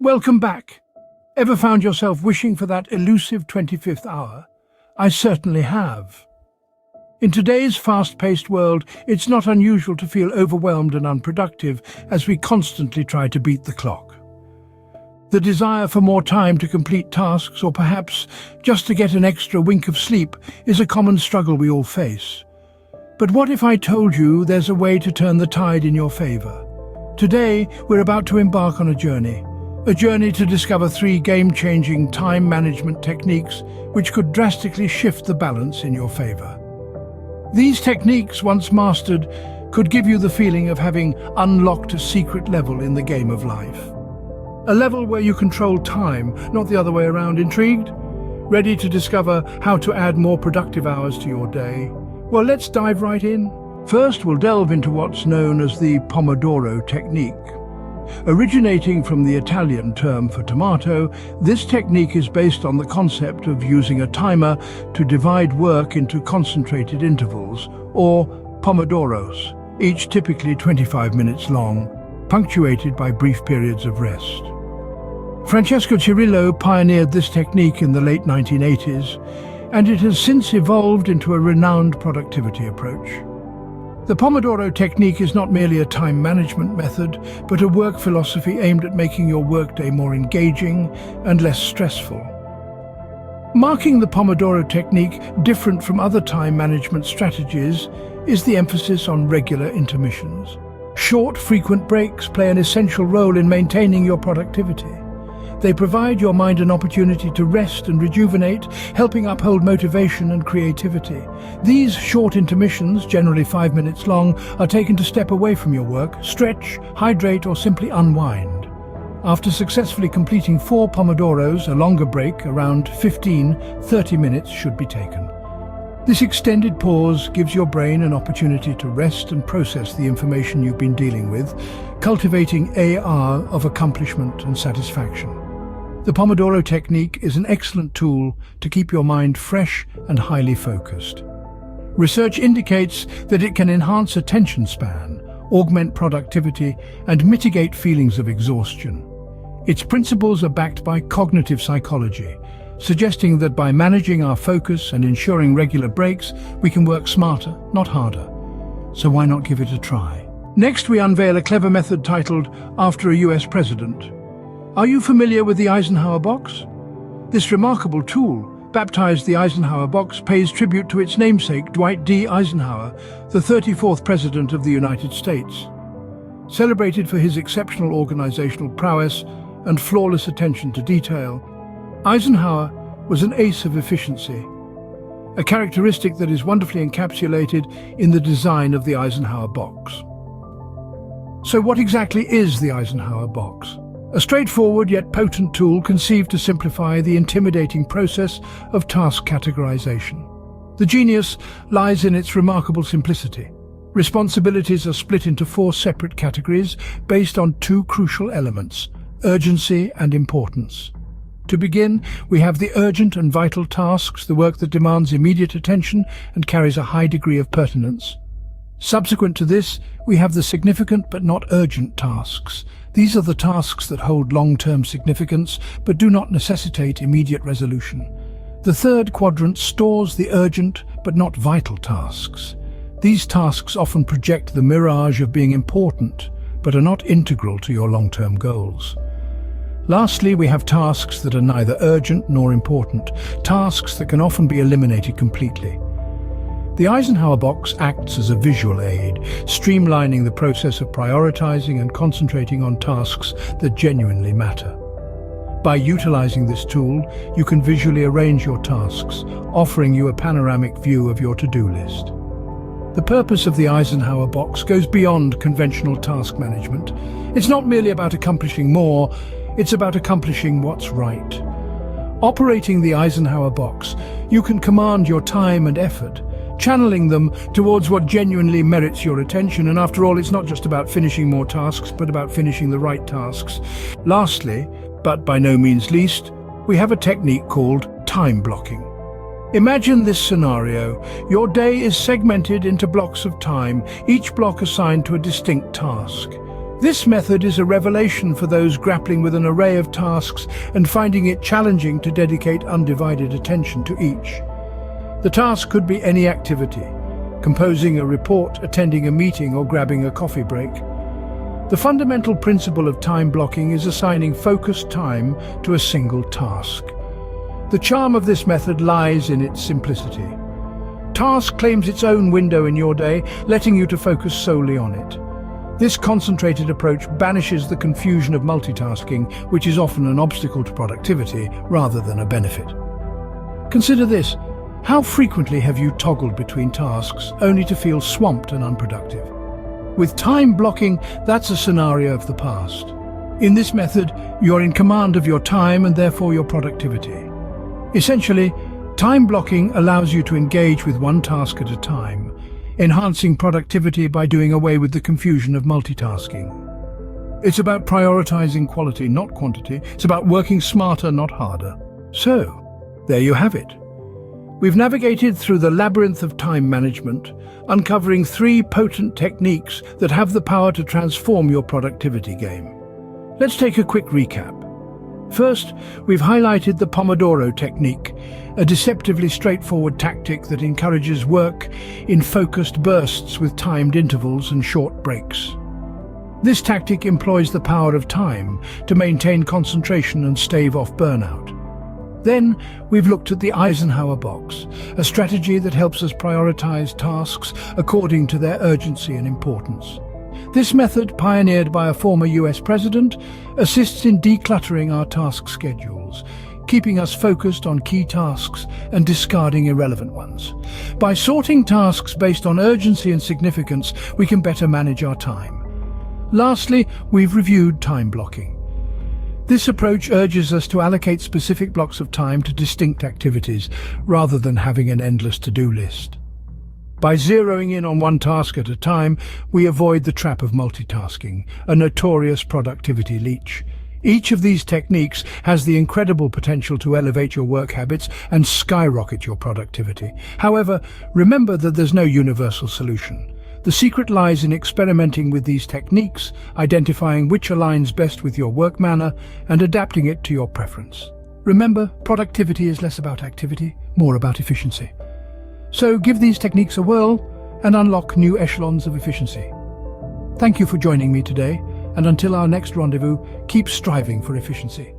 Welcome back. Ever found yourself wishing for that elusive 25th hour? I certainly have. In today's fast-paced world, it's not unusual to feel overwhelmed and unproductive as we constantly try to beat the clock. The desire for more time to complete tasks, or perhaps just to get an extra wink of sleep, is a common struggle we all face. But what if I told you there's a way to turn the tide in your favor? Today, we're about to embark on a journey to discover 3 game-changing time management techniques which could drastically shift the balance in your favor. These techniques, once mastered, could give you the feeling of having unlocked a secret level in the game of life. A level where you control time, not the other way around. Intrigued? Ready to discover how to add more productive hours to your day? Well, let's dive right in. First, we'll delve into what's known as the Pomodoro Technique. Originating from the Italian term for tomato, this technique is based on the concept of using a timer to divide work into concentrated intervals, or pomodoros, each typically 25 minutes long, punctuated by brief periods of rest. Francesco Cirillo pioneered this technique in the late 1980s, and it has since evolved into a renowned productivity approach. The Pomodoro Technique is not merely a time management method, but a work philosophy aimed at making your workday more engaging and less stressful. Marking the Pomodoro Technique different from other time management strategies is the emphasis on regular intermissions. Short, frequent breaks play an essential role in maintaining your productivity. They provide your mind an opportunity to rest and rejuvenate, helping uphold motivation and creativity. These short intermissions, generally 5 minutes long, are taken to step away from your work, stretch, hydrate, or simply unwind. After successfully completing 4 Pomodoros, a longer break, around 15-30 minutes, should be taken. This extended pause gives your brain an opportunity to rest and process the information you've been dealing with, cultivating an air of accomplishment and satisfaction. The Pomodoro Technique is an excellent tool to keep your mind fresh and highly focused. Research indicates that it can enhance attention span, augment productivity, and mitigate feelings of exhaustion. Its principles are backed by cognitive psychology, suggesting that by managing our focus and ensuring regular breaks, we can work smarter, not harder. So why not give it a try? Next, we unveil a clever method titled After a US President. Are you familiar with the Eisenhower Box? This remarkable tool, baptized the Eisenhower Box, pays tribute to its namesake, Dwight D. Eisenhower, the 34th President of the United States. Celebrated for his exceptional organizational prowess and flawless attention to detail, Eisenhower was an ace of efficiency, a characteristic that is wonderfully encapsulated in the design of the Eisenhower Box. So what exactly is the Eisenhower Box? A straightforward yet potent tool conceived to simplify the intimidating process of task categorization. The genius lies in its remarkable simplicity. Responsibilities are split into 4 separate categories based on 2 crucial elements: urgency and importance. To begin, we have the urgent and vital tasks, the work that demands immediate attention and carries a high degree of pertinence. Subsequent to this, we have the significant but not urgent tasks. These are the tasks that hold long-term significance but do not necessitate immediate resolution. The third quadrant stores the urgent but not vital tasks. These tasks often project the mirage of being important but are not integral to your long-term goals. Lastly, we have tasks that are neither urgent nor important, tasks that can often be eliminated completely. The Eisenhower Box acts as a visual aid, streamlining the process of prioritizing and concentrating on tasks that genuinely matter. By utilizing this tool, you can visually arrange your tasks, offering you a panoramic view of your to-do list. The purpose of the Eisenhower Box goes beyond conventional task management. It's not merely about accomplishing more, it's about accomplishing what's right. Operating the Eisenhower Box, you can command your time and effort, channeling them towards what genuinely merits your attention. And after all, it's not just about finishing more tasks, but about finishing the right tasks. Lastly, but by no means least, we have a technique called time blocking. Imagine this scenario. Your day is segmented into blocks of time, each block assigned to a distinct task. This method is a revelation for those grappling with an array of tasks and finding it challenging to dedicate undivided attention to each. The task could be any activity: composing a report, attending a meeting, or grabbing a coffee break. The fundamental principle of time blocking is assigning focused time to a single task. The charm of this method lies in its simplicity. Task claims its own window in your day, letting you to focus solely on it. This concentrated approach banishes the confusion of multitasking, which is often an obstacle to productivity rather than a benefit. Consider this: how frequently have you toggled between tasks only to feel swamped and unproductive? With time blocking, that's a scenario of the past. In this method, you're in command of your time and therefore your productivity. Essentially, time blocking allows you to engage with one task at a time, enhancing productivity by doing away with the confusion of multitasking. It's about prioritizing quality, not quantity. It's about working smarter, not harder. So, there you have it. We've navigated through the labyrinth of time management, uncovering 3 potent techniques that have the power to transform your productivity game. Let's take a quick recap. First, we've highlighted the Pomodoro Technique, a deceptively straightforward tactic that encourages work in focused bursts with timed intervals and short breaks. This tactic employs the power of time to maintain concentration and stave off burnout. Then, we've looked at the Eisenhower Box, a strategy that helps us prioritize tasks according to their urgency and importance. This method, pioneered by a former US president, assists in decluttering our task schedules, keeping us focused on key tasks and discarding irrelevant ones. By sorting tasks based on urgency and significance, we can better manage our time. Lastly, we've reviewed time blocking. This approach urges us to allocate specific blocks of time to distinct activities, rather than having an endless to-do list. By zeroing in on one task at a time, we avoid the trap of multitasking, a notorious productivity leech. Each of these techniques has the incredible potential to elevate your work habits and skyrocket your productivity. However, remember that there's no universal solution. The secret lies in experimenting with these techniques, identifying which aligns best with your work manner, and adapting it to your preference. Remember, productivity is less about activity, more about efficiency. So give these techniques a whirl and unlock new echelons of efficiency. Thank you for joining me today, and until our next rendezvous, keep striving for efficiency.